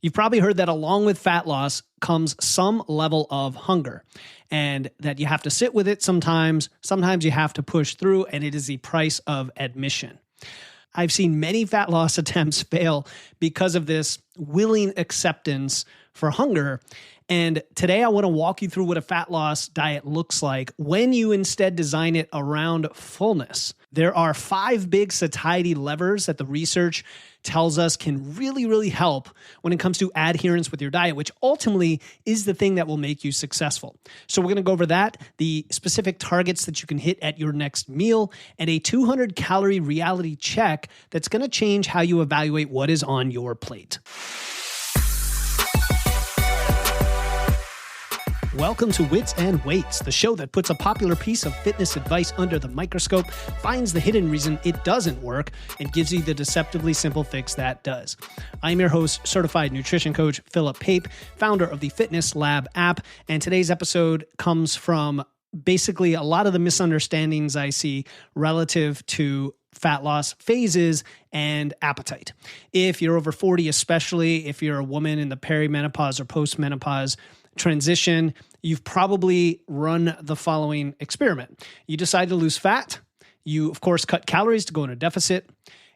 You've probably heard that along with fat loss comes some level of hunger, and that you have to sit with it sometimes. Sometimes you have to push through, and it is the price of admission. I've seen many fat loss attempts fail because of this willing acceptance for hunger. And today I want to walk you through what a fat loss diet looks like when you instead design it around fullness. There are 5 big satiety levers that the research tells us can really, really help when it comes to adherence with your diet, which ultimately is the thing that will make you successful. So we're going to go over that, the specific targets that you can hit at your next meal, and a 200-calorie reality check that's going to change how you evaluate what is on your plate. Welcome to Wits and Weights, the show that puts a popular piece of fitness advice under the microscope, finds the hidden reason it doesn't work, and gives you the deceptively simple fix that does. I'm your host, certified nutrition coach Philip Pape, founder of the Fitness Lab app, and today's episode comes from basically a lot of the misunderstandings I see relative to fat loss phases and appetite. If you're over 40, especially if you're a woman in the perimenopause or postmenopause transition, you've probably run the following experiment. You decide to lose fat. You, of course, cut calories to go in a deficit.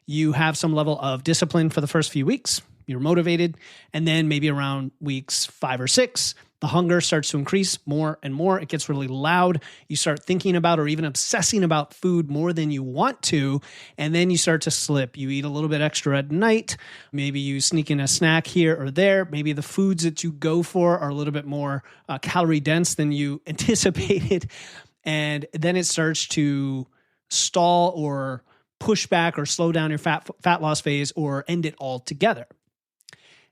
You have some level of discipline for the first few weeks. You're motivated. And then maybe around weeks 5 or 6, the hunger starts to increase more and more. It gets really loud. You start thinking about or even obsessing about food more than you want to. And then you start to slip. You eat a little bit extra at night. Maybe you sneak in a snack here or there. Maybe the foods that you go for are a little bit more calorie dense than you anticipated. And then it starts to stall or push back or slow down your fat loss phase or end it altogether.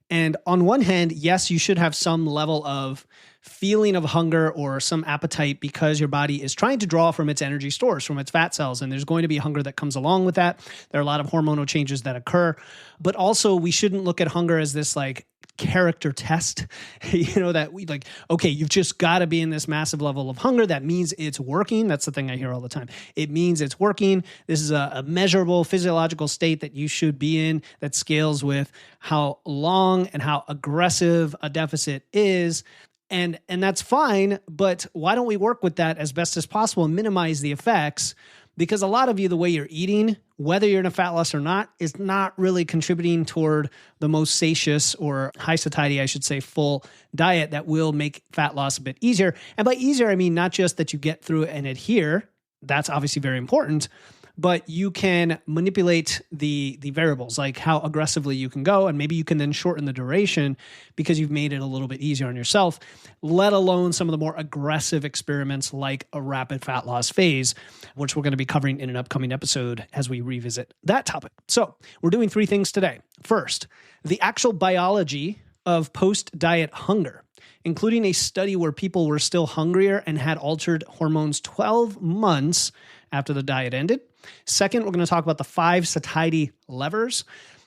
And on one hand, yes, you should have some level of feeling of hunger or some appetite because your body is trying to draw from its energy stores, from its fat cells. And there's going to be hunger that comes along with that. There are a lot of hormonal changes that occur. But also, we shouldn't look at hunger as this like character test, that we like, okay, you've just got to be in this massive level of hunger. That means it's working. That's the thing I hear all the time. It means it's working. This is a measurable physiological state that you should be in that scales with how long and how aggressive a deficit is. And that's fine, but why don't we work with that as best as possible and minimize the effects? Because a lot of you, the way you're eating, whether you're in a fat loss or not, is not really contributing toward the most satious or high satiety, I should say, full diet that will make fat loss a bit easier. And by easier, I mean not just that you get through it and adhere. That's obviously very important. But you can manipulate the variables, like how aggressively you can go, and maybe you can then shorten the duration because you've made it a little bit easier on yourself, let alone some of the more aggressive experiments like a rapid fat loss phase, which we're going to be covering in an upcoming episode as we revisit that topic. So we're doing 3 things today. First, the actual biology of post-diet hunger, including a study where people were still hungrier and had altered hormones 12 months after the diet ended. Second, we're going to talk about the 5 satiety levers.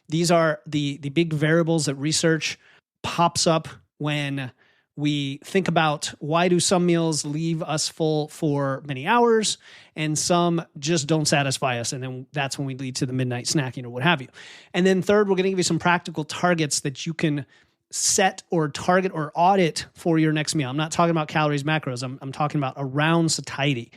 These are the big variables that research pops up when we think about why do some meals leave us full for many hours and some just don't satisfy us. And then that's when we lead to the midnight snacking or what have you. And then third, we're going to give you some practical targets that you can set or target or audit for your next meal. I'm not talking about calories, macros. I'm talking about around satiety.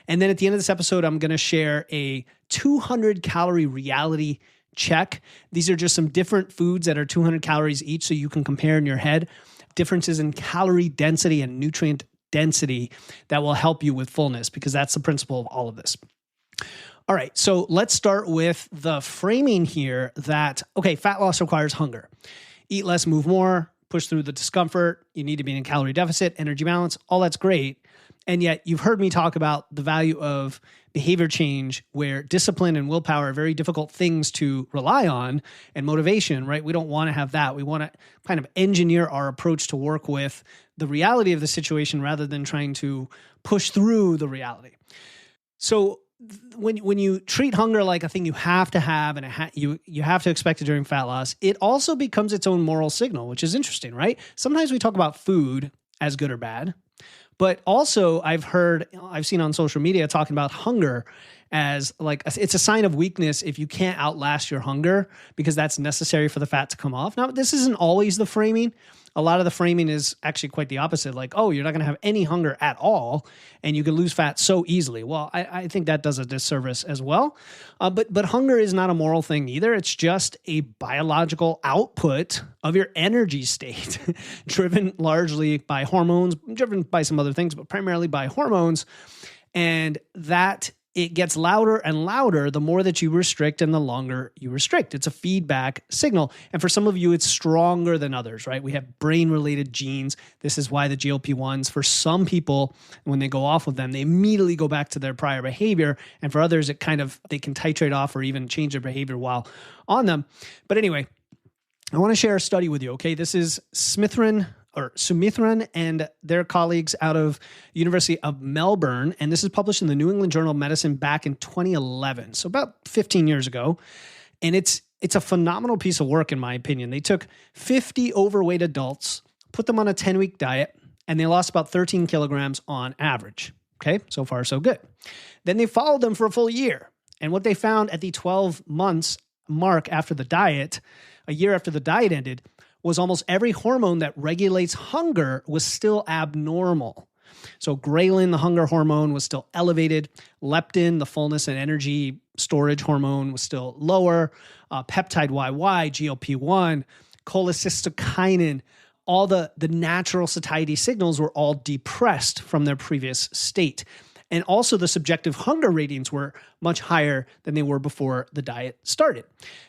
And then at the end of this episode, I'm going to share a 200-calorie reality check. These are just some different foods that are 200 calories each so you can compare in your head differences in calorie density and nutrient density that will help you with fullness, because that's the principle of all of this. All right, so let's start with the framing here that, okay, fat loss requires hunger. Eat less, move more, push through the discomfort. You need to be in a calorie deficit, energy balance, all that's great. And yet you've heard me talk about the value of behavior change where discipline and willpower are very difficult things to rely on, and motivation, right? We don't want to have that. We want to kind of engineer our approach to work with the reality of the situation rather than trying to push through the reality. So when you treat hunger like a thing you have to have and you have to expect it during fat loss, it also becomes its own moral signal, which is interesting, right? Sometimes we talk about food as good or bad, but also I've seen on social media talking about hunger as like, it's a sign of weakness if you can't outlast your hunger because that's necessary for the fat to come off. Now, this isn't always the framing. A lot of the framing is actually quite the opposite. Like, oh, you're not going to have any hunger at all and you can lose fat so easily. Well, I think that does a disservice as well. But hunger is not a moral thing either. It's just a biological output of your energy state, driven largely by hormones, driven by some other things, but primarily by hormones. And that it gets louder and louder the more that you restrict and the longer you restrict. It's a feedback signal. And for some of you, it's stronger than others, right? We have brain-related genes. This is why the GLP-1s, for some people, when they go off of them, they immediately go back to their prior behavior. And for others, they can titrate off or even change their behavior while on them. But anyway, I want to share a study with you, okay? This is Sumitran and their colleagues out of University of Melbourne, and this is published in the New England Journal of Medicine back in 2011, so about 15 years ago. And it's a phenomenal piece of work, in my opinion. They took 50 overweight adults, put them on a 10-week diet, and they lost about 13 kilograms on average. Okay, so far so good. Then they followed them for a full year, and what they found at the 12 months mark after the diet, a year after the diet ended, was almost every hormone that regulates hunger was still abnormal. So ghrelin, the hunger hormone, was still elevated. Leptin, the fullness and energy storage hormone, was still lower. Peptide YY, GLP-1, cholecystokinin, all the natural satiety signals were all depressed from their previous state. And also the subjective hunger ratings were much higher than they were before the diet started.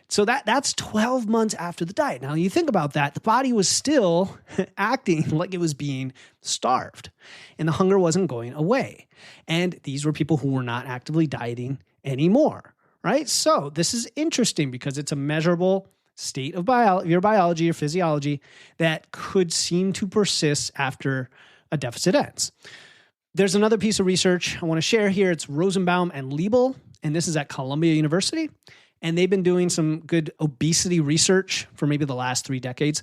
So that's 12 months after the diet. Now, you think about that, the body was still acting like it was being starved and the hunger wasn't going away. And these were people who were not actively dieting anymore, right? So this is interesting because it's a measurable state of your biology, your physiology that could seem to persist after a deficit ends. There's another piece of research I want to share here. It's Rosenbaum and Liebel, and this is at Columbia University. And they've been doing some good obesity research for maybe the last 3 decades.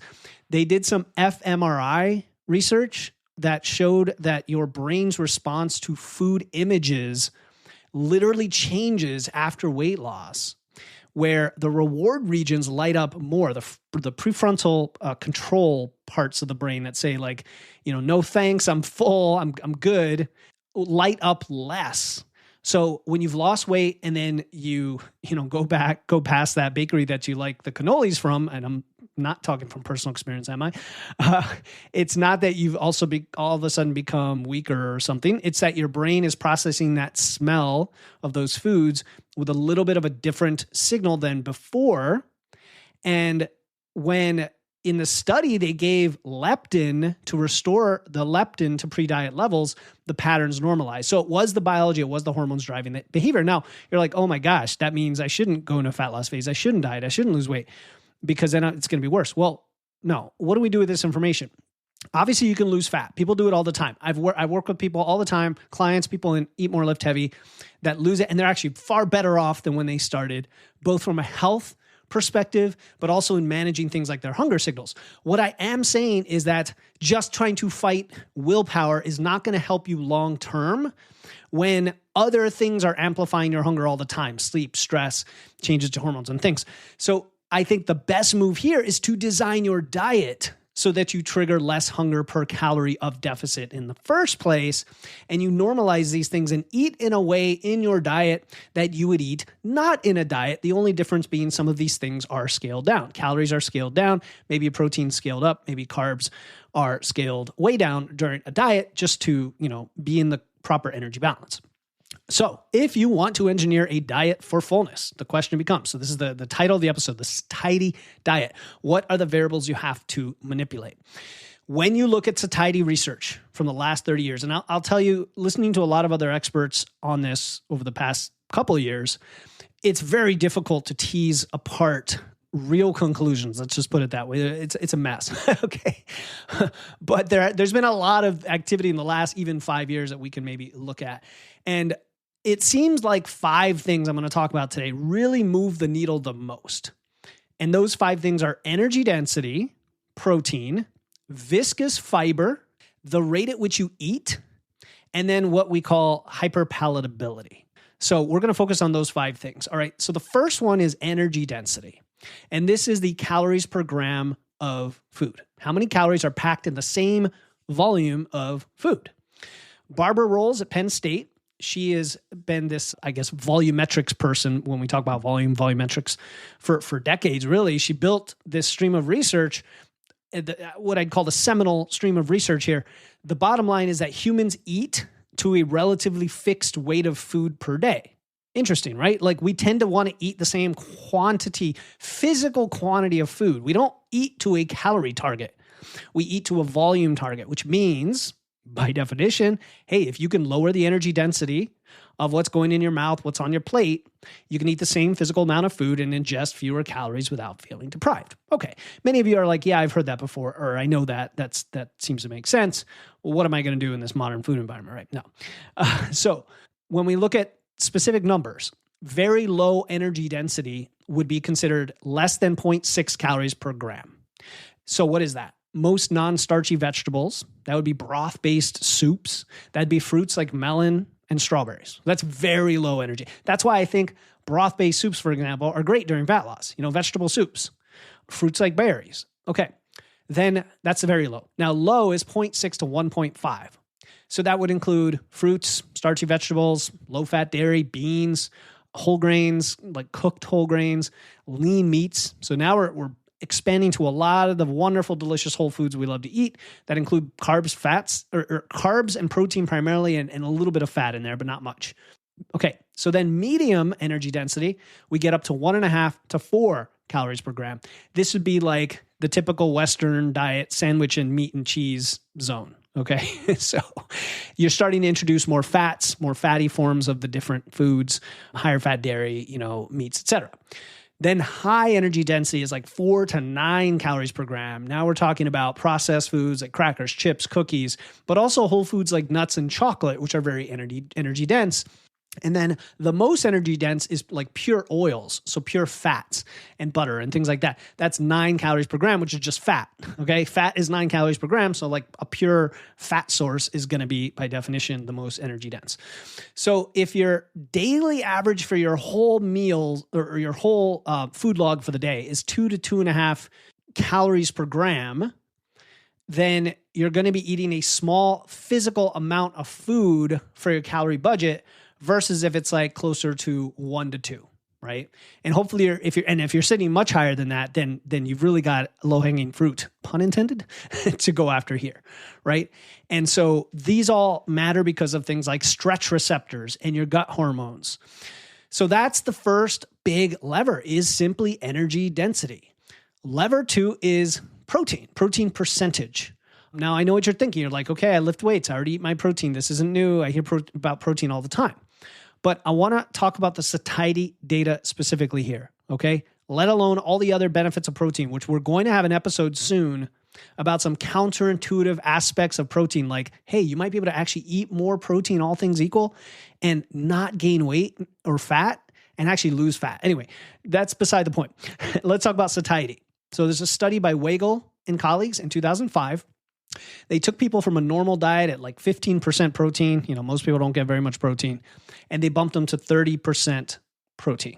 They did some fMRI research that showed that your brain's response to food images literally changes after weight loss, where the reward regions light up more, the prefrontal control parts of the brain that say like, no thanks, I'm full, I'm good, light up less. So when you've lost weight and then you go past that bakery that you like the cannolis from, and I'm not talking from personal experience, am I? It's not that you've also all of a sudden become weaker or something. It's that your brain is processing that smell of those foods with a little bit of a different signal than before. And when in the study they gave leptin to restore the leptin to pre-diet levels, the patterns normalized. So it was the biology, it was the hormones driving the behavior. Now you're like, oh my gosh, that means I shouldn't go into a fat loss phase. I shouldn't diet. I shouldn't lose weight because then it's going to be worse. Well, no. What do we do with this information? Obviously, you can lose fat. People do it all the time. I work with people all the time, clients, people in Eat More, Lift Heavy that lose it, and they're actually far better off than when they started, both from a health perspective, but also in managing things like their hunger signals. What I am saying is that just trying to fight willpower is not going to help you long term when other things are amplifying your hunger all the time: sleep, stress, changes to hormones and things. So I think the best move here is to design your diet so that you trigger less hunger per calorie of deficit in the first place, and you normalize these things and eat in a way in your diet that you would eat not in a diet. The only difference being some of these things are scaled down. Calories are scaled down, maybe protein scaled up, maybe carbs are scaled way down during a diet just to, be in the proper energy balance. So if you want to engineer a diet for fullness, the question becomes, so this is the title of the episode, the satiety diet. What are the variables you have to manipulate? When you look at satiety research from the last 30 years, and I'll tell you, listening to a lot of other experts on this over the past couple of years, it's very difficult to tease apart real conclusions. Let's just put it that way. It's a mess. Okay. But there's been a lot of activity in the last even 5 years that we can maybe look at. And it seems like 5 things I'm going to talk about today really move the needle the most. And those 5 things are energy density, protein, viscous fiber, the rate at which you eat, and then what we call hyper-palatability. So we're going to focus on those 5 things. All right. So the first one is energy density. And this is the calories per gram of food. How many calories are packed in the same volume of food? Barbara Rolls at Penn State, she has been this, I guess, volumetrics person when we talk about volumetrics for decades, really. She built this stream of research, what I'd call the seminal stream of research here. The bottom line is that humans eat to a relatively fixed weight of food per day. Interesting, right? Like we tend to want to eat the same quantity, physical quantity of food. We don't eat to a calorie target. We eat to a volume target, which means, by definition, hey, if you can lower the energy density of what's going in your mouth, what's on your plate, you can eat the same physical amount of food and ingest fewer calories without feeling deprived. Okay. Many of you are like, yeah, I've heard that before, or I know that. That seems to make sense. Well, what am I going to do in this modern food environment, right? No. So when we look at specific numbers, very low energy density would be considered less than 0.6 calories per gram. So what is that? Most non-starchy vegetables, that would be broth-based soups. That'd be fruits like melon and strawberries. That's very low energy. That's why I think broth-based soups, for example, are great during fat loss. Vegetable soups, fruits like berries. Okay, then that's very low. Now, low is 0.6 to 1.5. So that would include fruits, starchy vegetables, low-fat dairy, beans, whole grains, like cooked whole grains, lean meats. So now we're expanding to a lot of the wonderful, delicious whole foods we love to eat that include carbs, fats, or carbs and protein primarily, and a little bit of fat in there, but not much. Okay, so then medium energy density, we get up to 1.5 to 4 calories per gram. This would be like the typical Western diet sandwich and meat and cheese zone. Okay, so you're starting to introduce more fats, more fatty forms of the different foods, higher fat dairy, meats, etc. Then high energy density is like 4 to 9 calories per gram. Now we're talking about processed foods like crackers, chips, cookies, but also whole foods like nuts and chocolate, which are very energy dense. And then the most energy dense is like pure oils, so pure fats and butter and things like that. That's 9 calories per gram, which is just fat, okay? Fat is 9 calories per gram, so like a pure fat source is going to be, by definition, the most energy dense. So if your daily average for your whole meal or your whole food log for the day is 2 to 2.5 calories per gram, then you're going to be eating a small physical amount of food for your calorie budget versus if it's like closer to 1 to 2, right? And hopefully if you're sitting much higher than that, then you've really got low-hanging fruit, pun intended, to go after here, right? And so these all matter because of things like stretch receptors and your gut hormones. So that's the first big lever, is simply energy density. Lever 2 is protein percentage. Now, I know what you're thinking. You're like, okay, I lift weights. I already eat my protein. This isn't new. I hear about protein all the time. But I want to talk about the satiety data specifically here, okay? Let alone all the other benefits of protein, which we're going to have an episode soon about some counterintuitive aspects of protein. Like, hey, you might be able to actually eat more protein, all things equal, and not gain weight or fat and actually lose fat. Anyway, that's beside the point. Let's talk about satiety. So there's a study by Weigel and colleagues in 2005. They took people from a normal diet at like 15% protein. Most people don't get very much protein. And they bumped them to 30% protein.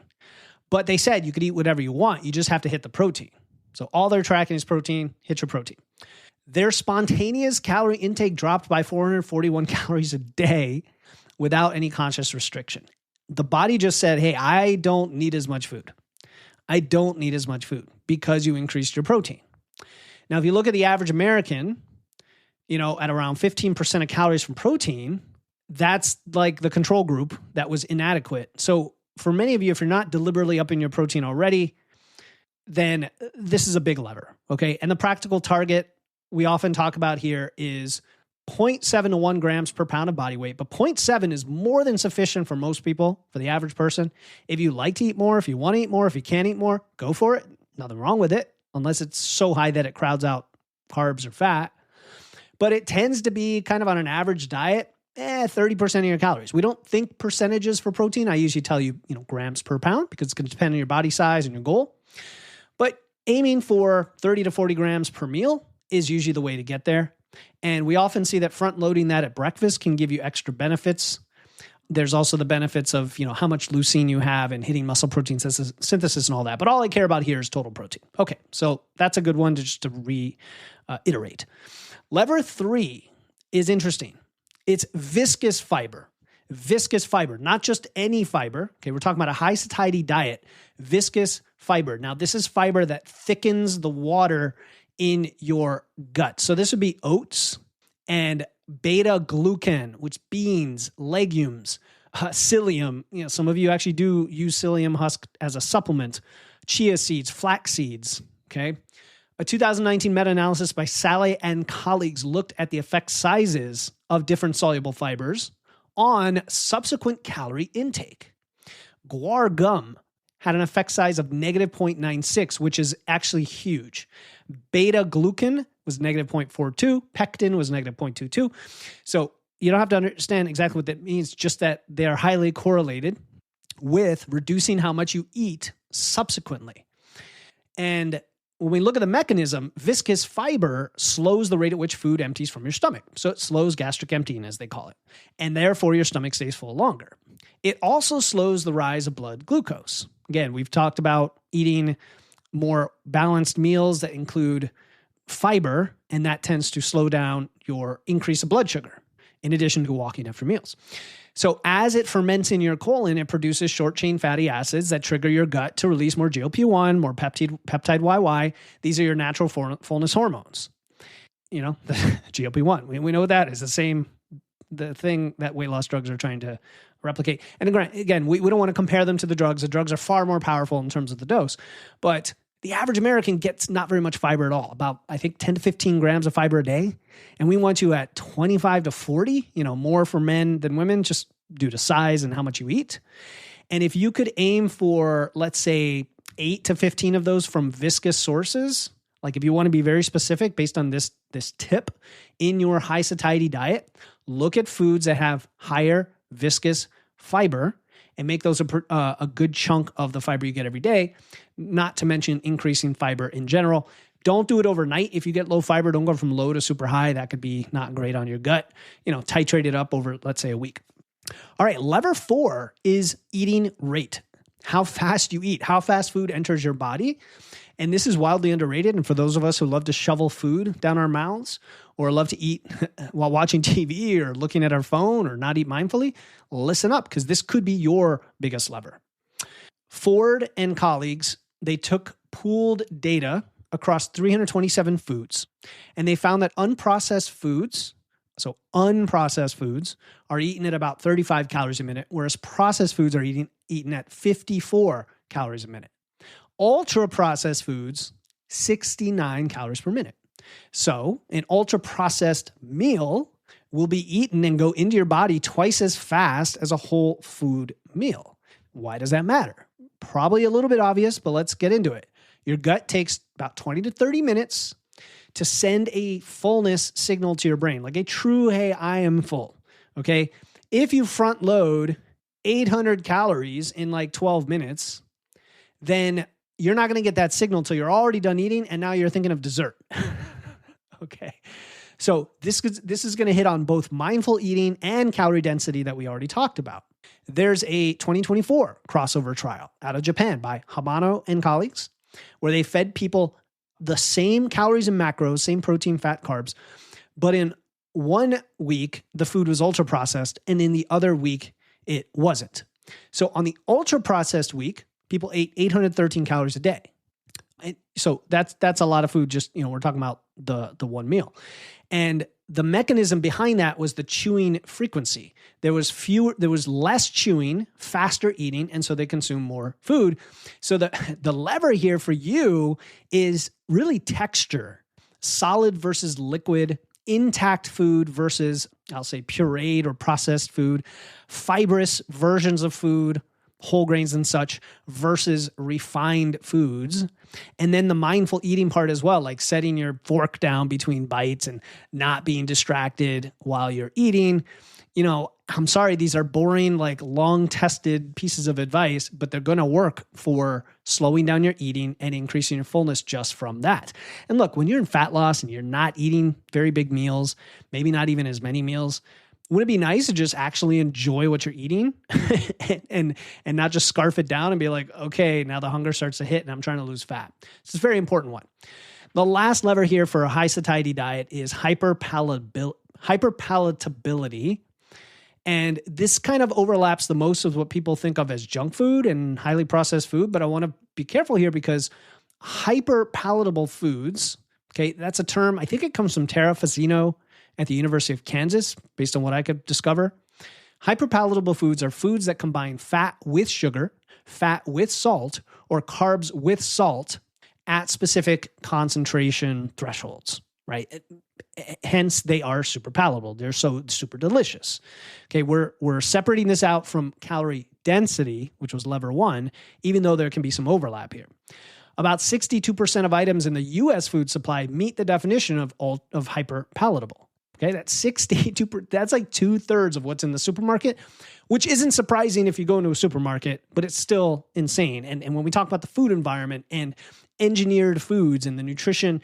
But they said you could eat whatever you want. You just have to hit the protein. So all they're tracking is protein. Hit your protein. Their spontaneous calorie intake dropped by 441 calories a day without any conscious restriction. The body just said, hey, I don't need as much food. I don't need as much food because you increased your protein. Now, if you look at the average American, at around 15% of calories from protein, that's like the control group that was inadequate. So for many of you, if you're not deliberately upping your protein already, then this is a big lever, okay? And the practical target we often talk about here is 0.7 to 1 grams per pound of body weight, but 0.7 is more than sufficient for most people, for the average person. If you like to eat more, if you want to eat more, if you can eat more, go for it. Nothing wrong with it, unless it's so high that it crowds out carbs or fat. But it tends to be kind of on an average diet, 30% of your calories. We don't think percentages for protein. I usually tell you, grams per pound because it's going to depend on your body size and your goal. But aiming for 30 to 40 grams per meal is usually the way to get there. And we often see that front loading that at breakfast can give you extra benefits There's also the benefits of, how much leucine you have and hitting muscle protein synthesis and all that. But all I care about here is total protein. Okay, so that's a good one to reiterate. Lever 3 is interesting. It's viscous fiber. Viscous fiber, not just any fiber. Okay, we're talking about a high satiety diet. Viscous fiber. Now, this is fiber that thickens the water in your gut. So this would be oats and beta glucan, which beans, legumes, psyllium. Some of you actually do use psyllium husk as a supplement. Chia seeds, flax seeds. Okay. A 2019 meta-analysis by Saleh and colleagues looked at the effect sizes of different soluble fibers on subsequent calorie intake. Guar gum had an effect size of negative 0.96, which is actually huge. Beta glucan was negative 0.42. Pectin was negative 0.22. So you don't have to understand exactly what that means, just that they are highly correlated with reducing how much you eat subsequently. And when we look at the mechanism, viscous fiber slows the rate at which food empties from your stomach. So it slows gastric emptying, as they call it. And therefore, your stomach stays full longer. It also slows the rise of blood glucose. Again, we've talked about eating more balanced meals that include fiber, and that tends to slow down your increase of blood sugar, in addition to walking after meals. So as it ferments in your colon, it produces short-chain fatty acids that trigger your gut to release more GLP-1, more peptide YY. These are your natural fullness hormones. The GLP-1. We know what that is. The thing that weight loss drugs are trying to replicate. And again, we don't want to compare them to the drugs. The drugs are far more powerful in terms of the dose. But the average American gets not very much fiber at all, about, I think, 10 to 15 grams of fiber a day. And we want you at 25 to 40, more for men than women, just due to size and how much you eat. And if you could aim for, let's say, 8 to 15 of those from viscous sources, like if you want to be very specific based on this tip in your high satiety diet, look at foods that have higher viscous fiber and make those a good chunk of the fiber you get every day, not to mention increasing fiber in general. Don't do it overnight. If you get low fiber, don't go from low to super high. That could be not great on your gut. Titrate it up over, let's say, a week. All right, lever 4 is eating rate. How fast you eat, how fast food enters your body. And this is wildly underrated. And for those of us who love to shovel food down our mouths or love to eat while watching TV or looking at our phone or not eat mindfully, listen up, because this could be your biggest lever. Ford and colleagues, they took pooled data across 327 foods, and they found that unprocessed foods are eaten at about 35 calories a minute, whereas processed foods are eaten at 54 calories a minute. Ultra-processed foods, 69 calories per minute. So an ultra-processed meal will be eaten and go into your body twice as fast as a whole food meal. Why does that matter? Probably a little bit obvious, but let's get into it. Your gut takes about 20 to 30 minutes to send a fullness signal to your brain, like a true, hey, I am full, okay? If you front load 800 calories in like 12 minutes, then you're not going to get that signal until you're already done eating, and now you're thinking of dessert. Okay. So this is going to hit on both mindful eating and calorie density that we already talked about. There's a 2024 crossover trial out of Japan by Habano and colleagues, where they fed people the same calories and macros, same protein, fat, carbs, but in one week, the food was ultra processed, and in the other week, it wasn't. So on the ultra processed week, people ate 813 calories a day. And so that's a lot of food. Just, we're talking about the one meal. And the mechanism behind that was the chewing frequency. There was less chewing, faster eating, and so they consume more food. So the lever here for you is really texture, solid versus liquid, intact food versus, I'll say, pureed or processed food, fibrous versions of food, whole grains and such, versus refined foods. And then the mindful eating part as well, like setting your fork down between bites and not being distracted while you're eating. I'm sorry, these are boring, like long-tested pieces of advice, but they're going to work for slowing down your eating and increasing your fullness just from that. And look, when you're in fat loss and you're not eating very big meals, maybe not even as many meals, Wouldn't it be nice to just actually enjoy what you're eating and not just scarf it down and be like, okay, now the hunger starts to hit and I'm trying to lose fat. This is a very important one. The last lever here for a high satiety diet is hyper-palatability. And this kind of overlaps the most of what people think of as junk food and highly processed food. But I want to be careful here because hyper-palatable foods, okay, that's a term, I think it comes from Tara Fazzino at the University of Kansas, based on what I could discover. Hyper-palatable foods are foods that combine fat with sugar, fat with salt, or carbs with salt at specific concentration thresholds, right? Hence, they are super palatable. They're so super delicious. Okay, we're separating this out from calorie density, which was lever 1, even though there can be some overlap here. About 62% of items in the U.S. food supply meet the definition of hyper-palatable. Okay, that's 62%. That's like 2/3 of what's in the supermarket, which isn't surprising if you go into a supermarket, but it's still insane. And when we talk about the food environment and engineered foods and the nutrition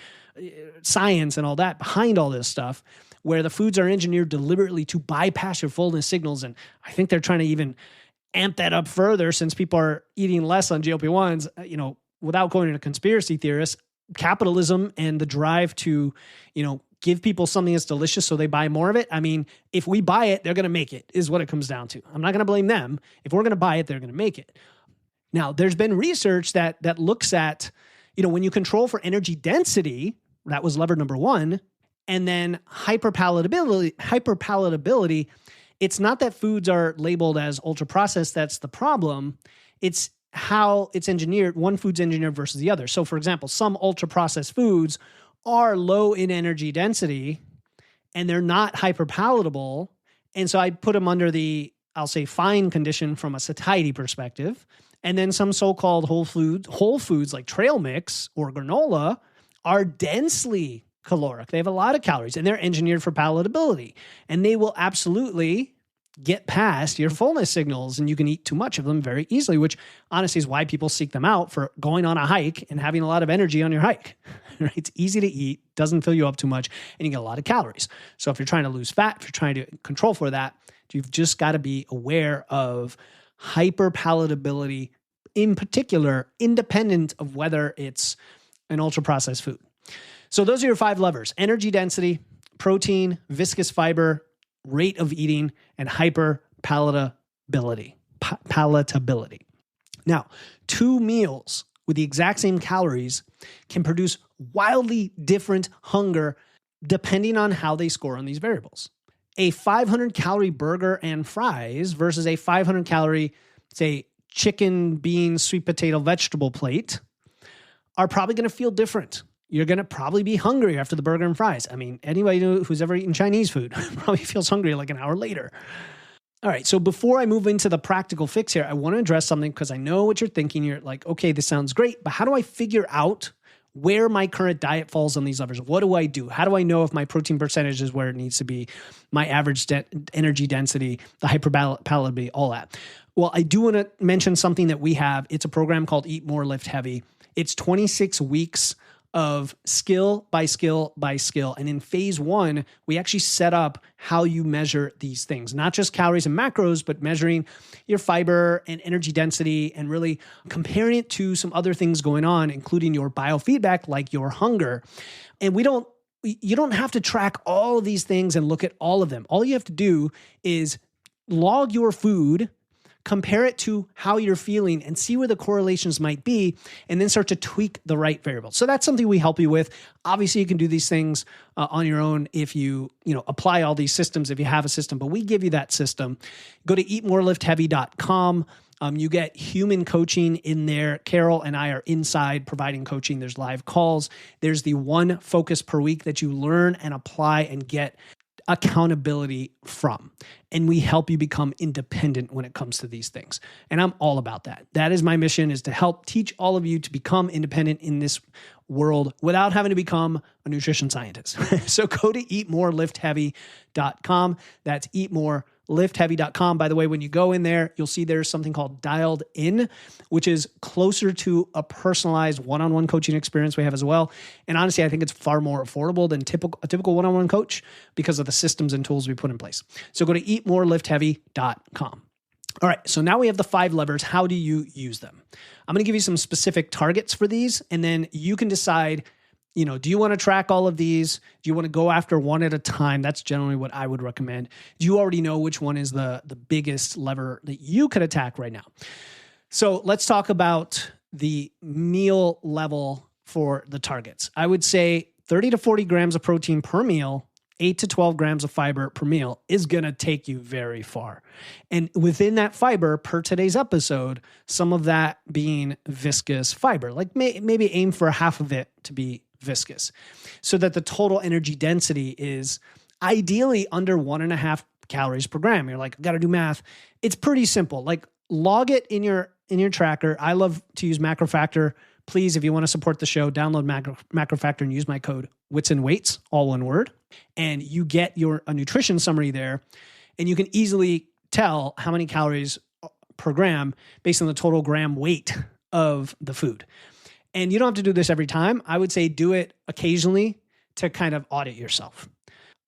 science and all that behind all this stuff, where the foods are engineered deliberately to bypass your fullness signals, and I think they're trying to even amp that up further since people are eating less on GLP-1s, without going into conspiracy theorists, capitalism and the drive to, give people something that's delicious so they buy more of it. I mean, if we buy it, they're going to make it, is what it comes down to. I'm not going to blame them. If we're going to buy it, they're going to make it. Now, there's been research that looks at, when you control for energy density, that was lever number 1, and then hyperpalatability, it's not that foods are labeled as ultra-processed that's the problem. It's how it's engineered. One food's engineered versus the other. So, for example, some ultra-processed foods are low in energy density and they're not hyperpalatable. And so I put them under the, I'll say, fine condition from a satiety perspective. And then some so-called whole foods like trail mix or granola are densely caloric. They have a lot of calories and they're engineered for palatability. And they will absolutely get past your fullness signals and you can eat too much of them very easily, which honestly is why people seek them out for going on a hike and having a lot of energy on your hike. Right? It's easy to eat, doesn't fill you up too much, and you get a lot of calories. So if you're trying to lose fat, if you're trying to control for that, you've just got to be aware of hyperpalatability in particular, independent of whether it's an ultra-processed food. So those are your 5 levers: energy density, protein, viscous fiber, rate of eating, and hyperpalatability. Palatability. Now, 2 meals with the exact same calories can produce wildly different hunger depending on how they score on these variables. A 500-calorie burger and fries versus a 500-calorie, say, chicken, beans, sweet potato, vegetable plate are probably going to feel different. You're going to probably be hungry after the burger and fries. I mean, anybody who's ever eaten Chinese food probably feels hungry like an hour later. All right, so before I move into the practical fix here, I want to address something because I know what you're thinking. You're like, okay, this sounds great, but how do I figure out where my current diet falls on these levers? What do I do? How do I know if my protein percentage is where it needs to be, my average energy density, the hyperpalatability, all that? Well, I do want to mention something that we have. It's a program called Eat More, Lift Heavy. It's 26 weeks of skill by skill by skill. And in phase 1, we actually set up how you measure these things, not just calories and macros, but measuring your fiber and energy density and really comparing it to some other things going on, including your biofeedback, like your hunger. And you don't have to track all of these things and look at all of them. All you have to do is log your food, compare it to how you're feeling and see where the correlations might be, and then start to tweak the right variables. So that's something we help you with. Obviously, you can do these things on your own if you apply all these systems, if you have a system, but we give you that system. Go to eatmoreliftheavy.com. You get human coaching in there. Carol and I are inside providing coaching. There's live calls. There's the 1 focus per week that you learn and apply and get accountability from. And we help you become independent when it comes to these things. And I'm all about that. That is my mission, is to help teach all of you to become independent in this world without having to become a nutrition scientist. So go to eatmoreliftheavy.com. That's liftheavy.com. By the way, when you go in there, you'll see there's something called Dialed In, which is closer to a personalized one-on-one coaching experience we have as well. And honestly, I think it's far more affordable than a typical one-on-one coach because of the systems and tools we put in place. So go to eatmoreliftheavy.com. All right, so now we have the 5 levers. How do you use them? I'm going to give you some specific targets for these, and then you can decide, do you want to track all of these? Do you want to go after one at a time? That's generally what I would recommend. Do you already know which one is the biggest lever that you could attack right now? So let's talk about the meal level for the targets. I would say 30 to 40 grams of protein per meal, 8 to 12 grams of fiber per meal is going to take you very far. And within that fiber, per today's episode, some of that being viscous fiber, like maybe aim for half of it to be viscous, so that the total energy density is ideally under 1.5 calories per gram. You're like, I got to do math. It's pretty simple. Like log it in your tracker. I love to use MacroFactor. Please, if you want to support the show, download MacroFactor and use my code Wits and Weights, all one word, and you get a nutrition summary there, and you can easily tell how many calories per gram based on the total gram weight of the food. And you don't have to do this every time. I would say do it occasionally to kind of audit yourself.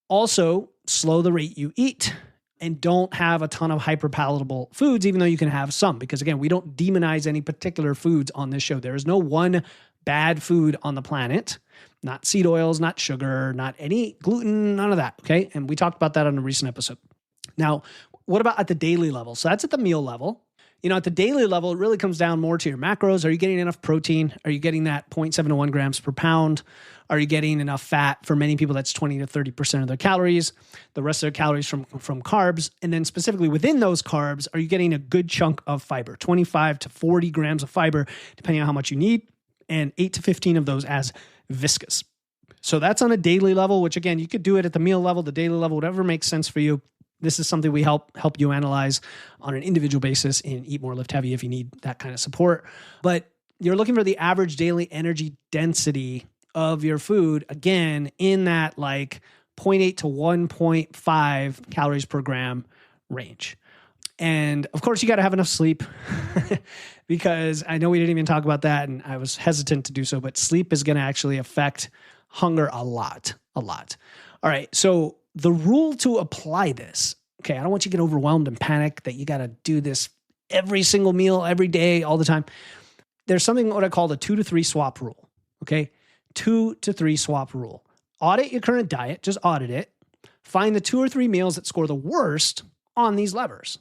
Also, slow the rate you eat and don't have a ton of hyper-palatable foods, even though you can have some. Because again, we don't demonize any particular foods on this show. There is no one bad food on the planet, not seed oils, not sugar, not any gluten, none of that, okay? And we talked about that on a recent episode. Now, what about at the daily level? So that's at the meal level. At the daily level, it really comes down more to your macros. Are you getting enough protein? Are you getting that 0.7 to 1 grams per pound? Are you getting enough fat? For many people, that's 20 to 30% of their calories. The rest of their calories from carbs. And then specifically within those carbs, are you getting a good chunk of fiber? 25 to 40 grams of fiber, depending on how much you need, and 8 to 15 of those as viscous. So that's on a daily level, which again, you could do it at the meal level, the daily level, whatever makes sense for you. This is something we help you analyze on an individual basis in Eat More, Lift Heavy if you need that kind of support. But you're looking for the average daily energy density of your food, again, in that like 0.8 to 1.5 calories per gram range. And of course, you got to have enough sleep because I know we didn't even talk about that and I was hesitant to do so, but sleep is going to actually affect hunger a lot. All right, so the rule to apply this, okay, I don't want you to get overwhelmed and panic that you got to do this every single meal, every day, all the time. There's something what I call the 2 to 3 swap rule, okay? 2 to 3 swap rule. Audit your current diet, just audit it. Find the 2 or 3 meals that score the worst on these levers.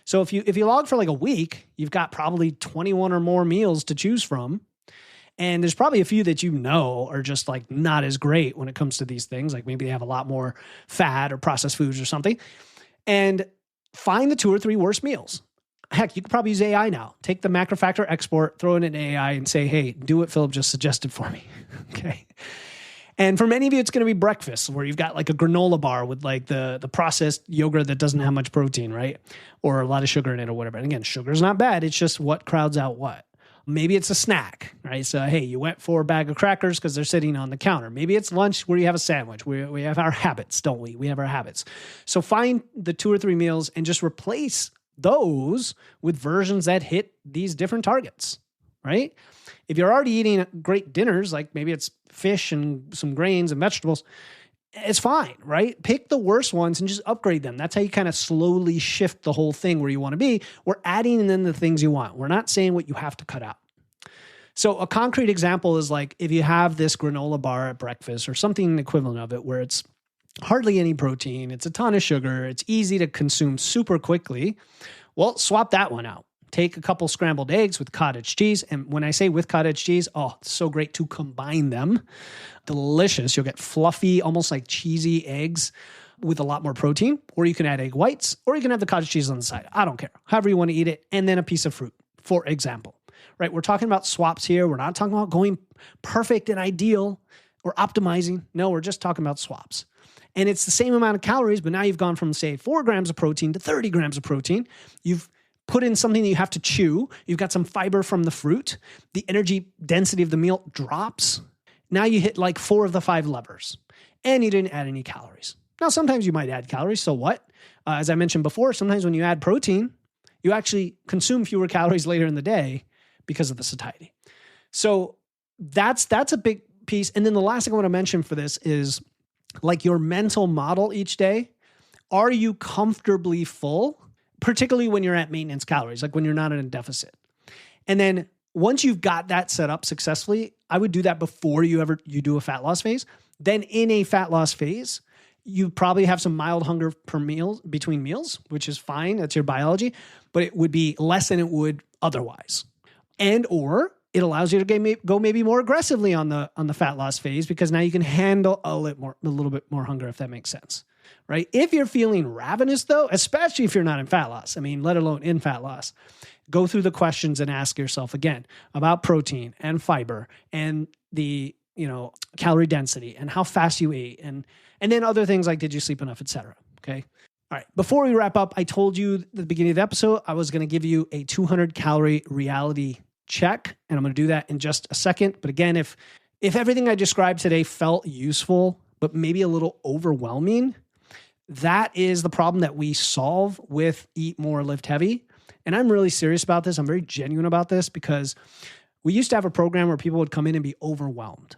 So if you log for like a week, you've got probably 21 or more meals to choose from. And there's probably a few that are just like not as great when it comes to these things. Like maybe they have a lot more fat or processed foods or something. And find the 2 or 3 worst meals. Heck, you could probably use AI now. Take the MacroFactor export, throw it in AI and say, hey, do what Philip just suggested for me. Okay. And for many of you, it's going to be breakfast where you've got like a granola bar with like the processed yogurt that doesn't have much protein, right? Or a lot of sugar in it or whatever. And again, sugar's not bad. It's just what crowds out what. Maybe it's a snack, right? So, hey, you went for a bag of crackers because they're sitting on the counter. Maybe it's lunch where you have a sandwich. We have our habits, don't we? We have our habits. So find the 2 or 3 meals and just replace those with versions that hit these different targets, right? If you're already eating great dinners, like maybe it's fish and some grains and vegetables, it's fine, right? Pick the worst ones and just upgrade them. That's how you kind of slowly shift the whole thing where you want to be. We're adding in the things you want. We're not saying what you have to cut out. So a concrete example is like if you have this granola bar at breakfast or something equivalent of it where it's hardly any protein, it's a ton of sugar, it's easy to consume super quickly, well, swap that one out. Take a couple scrambled eggs with cottage cheese. And when I say with cottage cheese, it's so great to combine them. Delicious. You'll get fluffy, almost like cheesy eggs with a lot more protein. Or you can add egg whites, or you can have the cottage cheese on the side. I don't care. However you want to eat it. And then a piece of fruit, for example. Right? We're talking about swaps here. We're not talking about going perfect and ideal or optimizing. No, we're just talking about swaps. And it's the same amount of calories, but now you've gone from, say, 4 grams of protein to 30 grams of protein. You've put in something that you have to chew. You've got some fiber from the fruit. The energy density of the meal drops. Now you hit like 4 of the 5 levers and you didn't add any calories. Now, sometimes you might add calories. So what? As I mentioned before, sometimes when you add protein, you actually consume fewer calories later in the day because of the satiety. So that's a big piece. And then the last thing I want to mention for this is like your mental model each day. Are you comfortably full, particularly when you're at maintenance calories, like when you're not in a deficit? And then once you've got that set up successfully, I would do that before you do a fat loss phase. Then in a fat loss phase, you probably have some mild hunger between meals, which is fine. That's your biology, but it would be less than it would otherwise. Or it allows you to go maybe more aggressively on the fat loss phase, because now you can handle a little bit more hunger, if that makes sense, right? If you're feeling ravenous though, especially if you're not in fat loss, let alone in fat loss, go through the questions and ask yourself again about protein and fiber and the, calorie density and how fast you ate and then other things like, did you sleep enough, et cetera. Okay. All right. Before we wrap up, I told you at the beginning of the episode, I was going to give you a 200 calorie reality check, and I'm going to do that in just a second. But again, if everything I described today felt useful, but maybe a little overwhelming, that is the problem that we solve with Eat More, Lift Heavy. And I'm really serious about this. I'm very genuine about this, because we used to have a program where people would come in and be overwhelmed.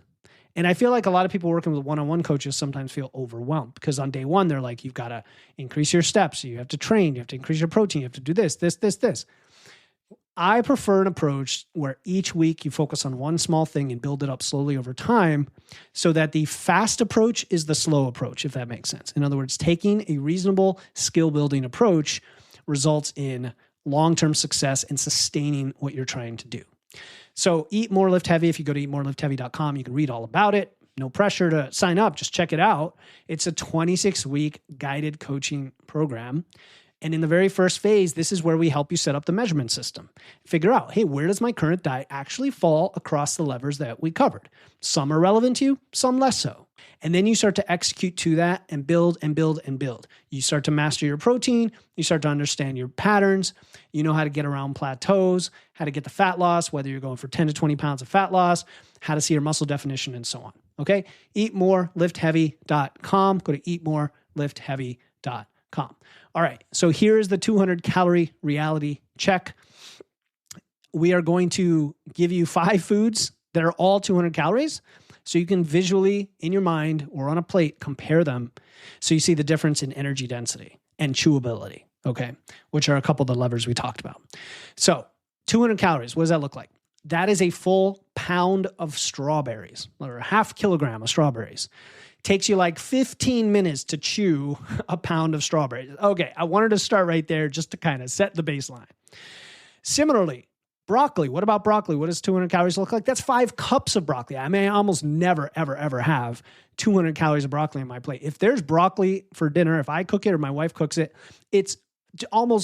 And I feel like a lot of people working with one-on-one coaches sometimes feel overwhelmed, because on day one, they're like, you've got to increase your steps. You have to train. You have to increase your protein. You have to do this. I prefer an approach where each week you focus on one small thing and build it up slowly over time, so that the fast approach is the slow approach, if that makes sense. In other words, taking a reasonable skill building approach results in long-term success and sustaining what you're trying to do. So Eat More, Lift Heavy. If you go to eatmoreliftheavy.com, you can read all about it. No pressure to sign up. Just check it out. It's a 26-week guided coaching program. And in the very first phase, this is where we help you set up the measurement system. Figure out, hey, where does my current diet actually fall across the levers that we covered? Some are relevant to you, some less so. And then you start to execute to that and build and build and build. You start to master your protein. You start to understand your patterns. You know how to get around plateaus, how to get the fat loss, whether you're going for 10 to 20 pounds of fat loss, how to see your muscle definition, and so on. Okay? eatmoreliftheavy.com. Go to eatmoreliftheavy.com. All right. So here's the 200 calorie reality check. We are going to give you 5 foods that are all 200 calories. So you can visually, in your mind or on a plate, compare them so you see the difference in energy density and chewability, okay, which are a couple of the levers we talked about. So 200 calories, what does that look like? That is a full pound of strawberries, or a half kilogram of strawberries. Takes you like 15 minutes to chew a pound of strawberries. Okay, I wanted to start right there just to kind of set the baseline. Similarly, broccoli. What about broccoli? What does 200 calories look like? That's 5 cups of broccoli. I almost never, ever, ever have 200 calories of broccoli on my plate. If there's broccoli for dinner, if I cook it or my wife cooks it, it's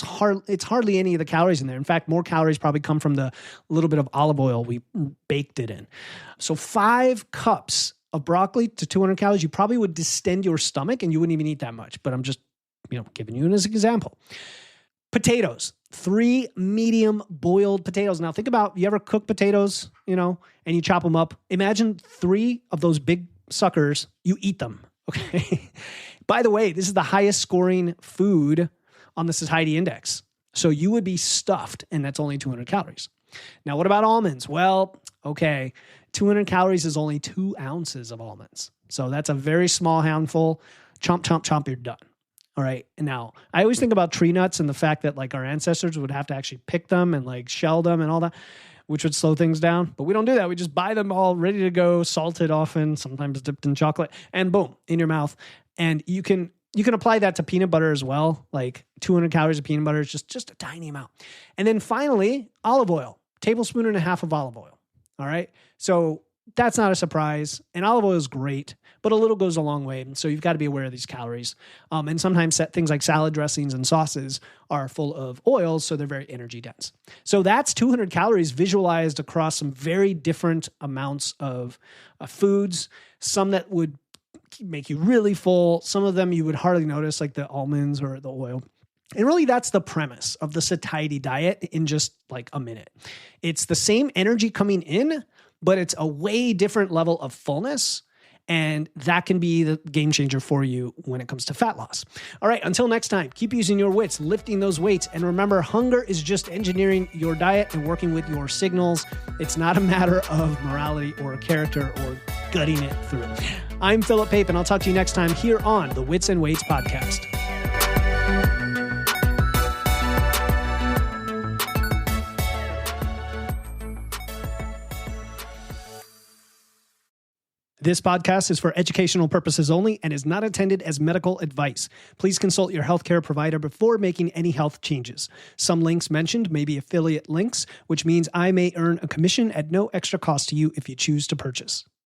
hardly any of the calories in there. In fact, more calories probably come from the little bit of olive oil we baked it in. So 5 cups of broccoli to 200 calories, you probably would distend your stomach and you wouldn't even eat that much. But I'm just, giving you as an example. Potatoes, 3 medium boiled potatoes. Now think about, you ever cook potatoes, and you chop them up? Imagine 3 of those big suckers, you eat them, okay? By the way, this is the highest scoring food on the satiety index. So you would be stuffed, and that's only 200 calories. Now, what about almonds? Well, okay, 200 calories is only 2 ounces of almonds. So that's a very small handful. Chomp, chomp, chomp, you're done. All right. Now, I always think about tree nuts and the fact that like our ancestors would have to actually pick them and like shell them and all that, which would slow things down. But we don't do that. We just buy them all ready to go, salted often, sometimes dipped in chocolate, and boom, in your mouth. And you can apply that to peanut butter as well. Like 200 calories of peanut butter is just a tiny amount. And then finally, olive oil, 1.5 tablespoons of olive oil. All right. So that's not a surprise. And olive oil is great, but a little goes a long way. So you've got to be aware of these calories. And sometimes things like salad dressings and sauces are full of oils, so they're very energy dense. So that's 200 calories visualized across some very different amounts of foods. Some that would make you really full. Some of them you would hardly notice, like the almonds or the oil. And really, that's the premise of the satiety diet in just like a minute. It's the same energy coming in, but it's a way different level of fullness. And that can be the game changer for you when it comes to fat loss. All right, until next time, keep using your wits, lifting those weights. And remember, hunger is just engineering your diet and working with your signals. It's not a matter of morality or character or gutting it through. I'm Philip Pape, and I'll talk to you next time here on the Wits and Weights podcast. This podcast is for educational purposes only and is not intended as medical advice. Please consult your healthcare provider before making any health changes. Some links mentioned may be affiliate links, which means I may earn a commission at no extra cost to you if you choose to purchase.